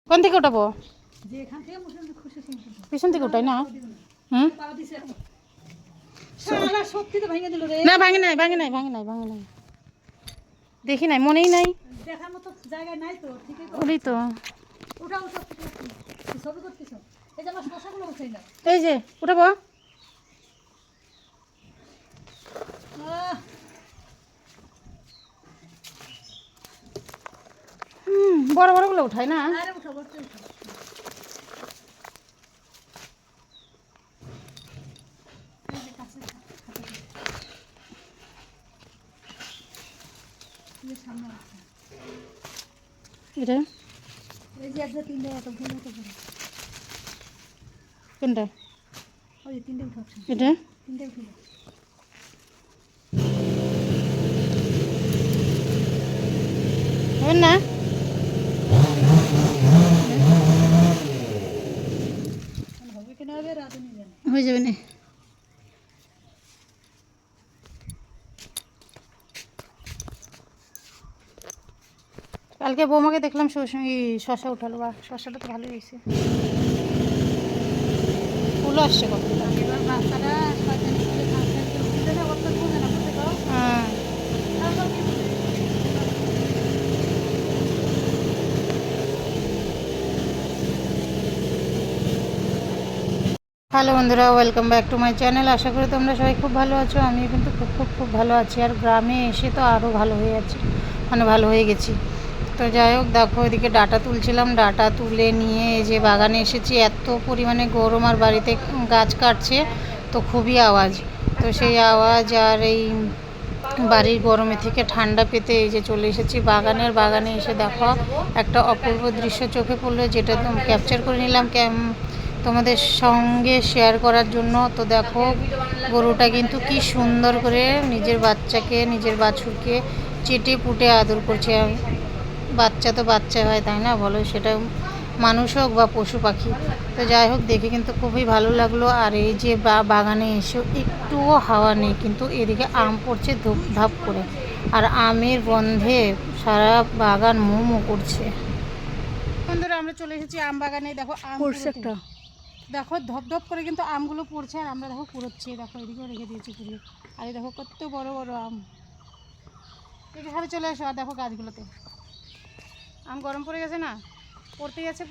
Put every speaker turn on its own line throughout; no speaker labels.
কোন থেকে উঠাবো? পিছন থেকে উঠাই না? হুম, না ভাঙে নাই, ভাঙে নাই, ভাঙে নাই, ভাঙে নাই, দেখি নাই, মনেই নাই।
দেখার মতো জায়গা নাই তো, ঠিকই
ওই তো,
উঠাও সব ছবি করতেছ। এই যে আমার শশাগুলো উঠাই না।
এই যে উঠাবো। বড় বড় গুলো উঠাই না।
আরে উঠাও, উঠাও। এই যে কাছে এই সামনে আছে।
এটা
এই যে একটা তিনটে এত ঘুরে তো ঘুরে।
কোনটা?
ওই যে তিনটে উঠাচ্ছ।
এটা
তিনটে উঠে
হবে না?
হবে কিনা হবে রাধুনি জানে।
হয়ে যাবে না। কালকে বৌমাকে দেখলাম শশা উঠালো, বা শশাটা তো ভালোই হয়েছে, ফুলও আসছে কত।
এবার বাচ্চারা শয়তানি করে খাচ্ছে, বুঝে না, অত বুঝে না, বুঝে তো।
হ্যাঁ,
তারপর কি বুঝে?
হ্যালো বন্ধুরা, welcome back to my channel. আশা করি তোমরা সবাই খুব ভালো আছো। আমি কিন্তু খুব খুব খুব ভালো আছি, আর গ্রামে এসে তো আরও ভালো হয়ে যাচ্ছি, মানে ভালো হয়ে গেছি। তো যাই হোক, দেখো এদিকে ডাটা তুলছিলাম, ডাটা তুলে নিয়ে এই যে বাগানে এসেছি। এত পরিমাণে গরম, আর বাড়িতে গাছ কাটছে তো খুবই আওয়াজ। তো সেই আওয়াজ আর এই বাড়ির গরমে থেকে ঠান্ডা পেতে এই যে চলে এসেছি বাগানে এসে দেখো একটা অপূর্ব দৃশ্য চোখে পড়লো, যেটা ক্যাপচার করে নিলাম তোমাদের সঙ্গে শেয়ার করার জন্য। তো দেখো গরুটা কিন্তু কি সুন্দর করে নিজের বাচ্চাকে, নিজের বাছুরকে চেটে পুটে আদর করছে। বাচ্চা তো বাচ্চা হয়, তাই না বলো? সেটা মানুষ হোক বা পশু পাখি। তো যাই হোক, দেখে কিন্তু খুবই ভালো লাগলো। আর এই যে বাগানে এসেও একটুও হাওয়া নেই, কিন্তু এদিকে আম পড়ছে ধূপধাপ করে, আর আমের গন্ধে সারা বাগান মোমো করছে। বন্ধুরা, আমরা চলে এসেছি আম বাগানে। দেখো আম
পড়ছে একটা।
দেখো ধপধপ করে কিন্তু আমগুলো পড়ছে, আর আমরা দেখো কুড়োচ্ছি। দেখো এদিকেও রেখে দিয়েছি কুড়িয়ে। আর এই দেখো কত বড় বড় আম। এখানে চলে এসো। আর দেখো গাছগুলোতে আম গরম পড়ে গেছে না, পড়তেই আছে।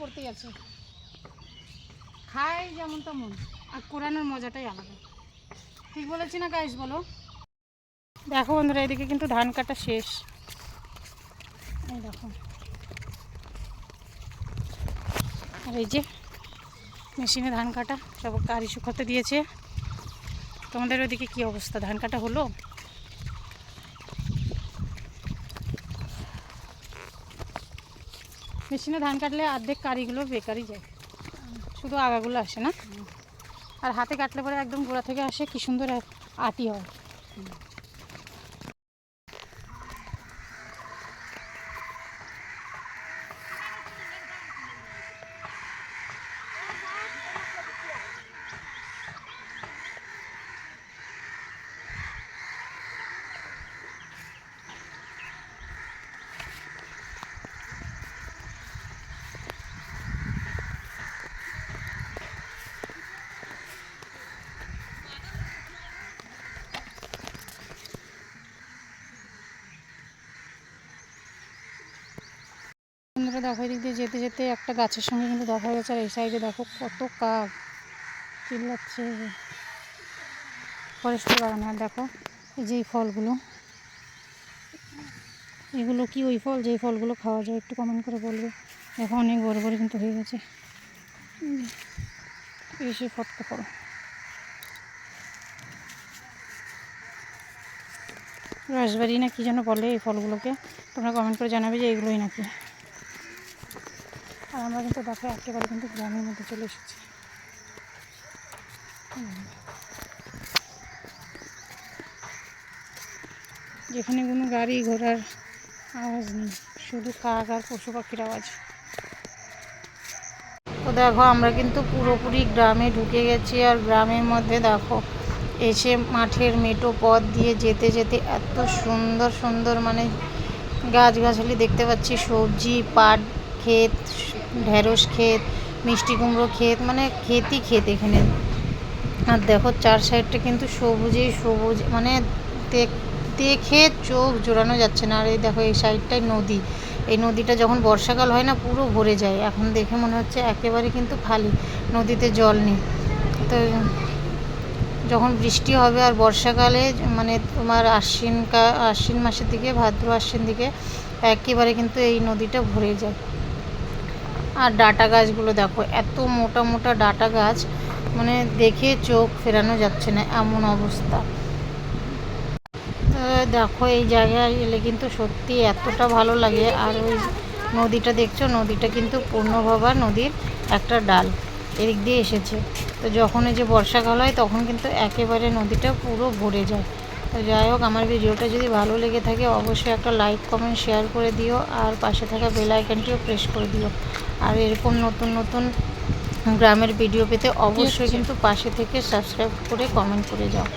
খাই যেমন তেমন, আর কোরানোর মজাটাই আলাদা। ঠিক বলেছি না গাইস, বলো? দেখো বন্ধুরা, এদিকে কিন্তু ধান কাটা শেষ। এই দেখো, আর এই যে মেশিনে ধান কাটা, সব গাড়ি শুকাতে দিয়েছে। তোমাদের ওইদিকে কি অবস্থা? ধান কাটা হলো? মেশিনে ধান কাটলে অর্ধেক কারিগুলো বেকারই যায়, শুধু আগাগুলো আসে না। আর হাতে কাটলে পরে একদম গোড়া থেকে আসে, কি সুন্দর আটি হয়। বন্ধুরা দেখো, এদিক দিয়ে যেতে যেতে একটা গাছের সঙ্গে কিন্তু দেখা গেছে। আর এই সাইডে দেখো কত কাক চিল্লাচ্ছে ফরেস্টের বাগানে। আর দেখো এই যে ফলগুলো, এগুলো কি ওই ফল যেই ফলগুলো খাওয়া যায়? একটু কমেন্ট করে বলবে। দেখো অনেক বড় বড় কিন্তু হয়ে গেছে। এসে ফটকা ফল, রাসবেরি না কি যেন বলে এই ফলগুলোকে, তোমরা কমেন্ট করে জানাবে যে এগুলোই নাকি। আর আমরা কিন্তু দেখো একেবারে কিন্তু গ্রামের মধ্যে চলে এসেছি। যেখানে কোনো গাড়ি ঘোড়ার আওয়াজ নেই, শুধু কাক আর পশু পাখির আওয়াজ। তো দেখো আমরা কিন্তু পুরোপুরি গ্রামে ঢুকে গেছি। আর গ্রামের মধ্যে দেখো এসে মাঠের মেঠো পথ দিয়ে যেতে যেতে এত সুন্দর সুন্দর মানে গাছগাছালি দেখতে পাচ্ছি, সবজি, পাট ক্ষেত, ঢেঁড়স ক্ষেত, মিষ্টি কুমড়ো ক্ষেত, মানে ক্ষেতই ক্ষেত এখানে। আর দেখো চার সাইডটা কিন্তু সবুজেই সবুজ, মানে দেখে চোখ জোড়ানো যাচ্ছে না। আর এই দেখো এই সাইডটাই নদী, এই নদীটা যখন বর্ষাকাল হয় না পুরো ভরে যায়। এখন দেখে মনে হচ্ছে একেবারে কিন্তু খালি, নদীতে জল নেই। তো যখন বৃষ্টি হবে আর বর্ষাকালে মানে তোমার আশ্বিন মাসের দিকে, ভাদ্র আশ্বিন দিকে একেবারে কিন্তু এই নদীটা ভরে যায়। আর ডাটা গাছগুলো দেখো, এত মোটা মোটা ডাটা গাছ, মানে দেখে চোখ ফেরানো যাচ্ছে না এমন অবস্থা। দেখো এই জায়গায় এলে কিন্তু সত্যি এতটা ভালো লাগে। আর ওই নদীটা দেখছো, নদীটা কিন্তু পূর্ণভবা নদীর একটা ডাল এদিক দিয়ে এসেছে। তো যখন এই যে বর্ষাকাল হয় তখন কিন্তু একেবারে নদীটা পুরো ভরে যায়। তো যাই হোক, আমার ভিডিওটা যদি ভালো লেগে থাকে অবশ্যই একটা লাইক কমেন্ট শেয়ার করে দিও, আর পাশে থাকা বেল আইকনটিও প্রেস করে দিও। আর এরকম নতুন নতুন গ্রামের ভিডিও পেতে অবশ্যই কিন্তু পাশে থেকে সাবস্ক্রাইব করে কমেন্ট করে যাও।